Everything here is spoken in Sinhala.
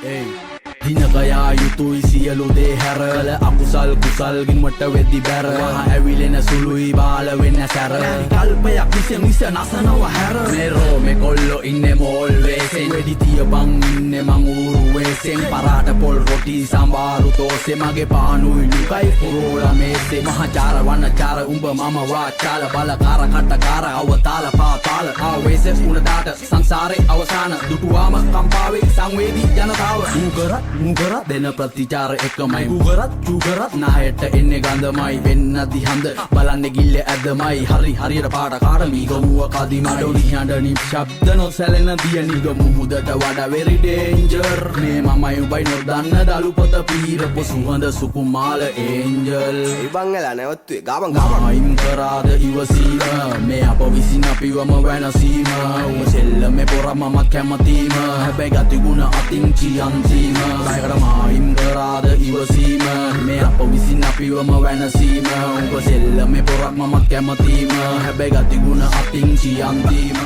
Hey. Dinagaya yutui siyalu de හැරල අකුසල් කුසල් ගින්වට වෙද්දි බැර වහ ඇවිලෙන සුළුයි බාල වෙන්න සැර කල්පයක් විස මිස නසනව හැර මෙරෝ මේ කොල්ලෝ ඉන්නේ මෝල් වේසෙන් වෙඩි තියපන් ඉන්නේ මං ඌරු වේසෙන් පරාට පොල් රොටි සම්බාරු තෝසේ මගේ පානුයි ලුකයි පුරෝලා මේසේ මහචාර වන්නචාර උඹ මම වාචාල බලකාර කට්ටකාර අවතාල පාතාල ආවේසෙ උණදාට සංසාරේ අවසාන දුටුවාම කම්පාවේ සංවේදී ජනතාව මුගරත් දෙන ප්‍රතිචාර එකමයි මුගරත් චුගරත් නායට එන්නේ ගඳමයි වෙන්න දිහඳ බලන්න ගිල්ල ඇදමයි හරි හරියට පාට කාට මීගමුව කදිමඩොනි හඬ නිශ්ශබ්ද නොසැලෙන දිය නිගමු මුදට වඩා වෙරි ඩේන්ජර් මේ මමයි උඹයි නොදන්න දළු පොත පීරපු සුහඳ සුකුමාල ඒන්ජල් ඉබංගලා නැවත්තුවේ ගාබන් අයිම් කරාද ඉවසීම මේ අප විසින් අපිවම වෙනසීම උඹ සෙල්ල මේ පොර මමත් කැමතිම හැබැයි ගතිගුණ අතින් චියන්සීම මායිම් කරාද ඉවසීම මේ අප විසින් අපිවම වෙනසීම උඹ සෙල්ල මේ පොරක් මමත් කැමතිම හැබැයි ගතිගුණ අතින් චියන්තීම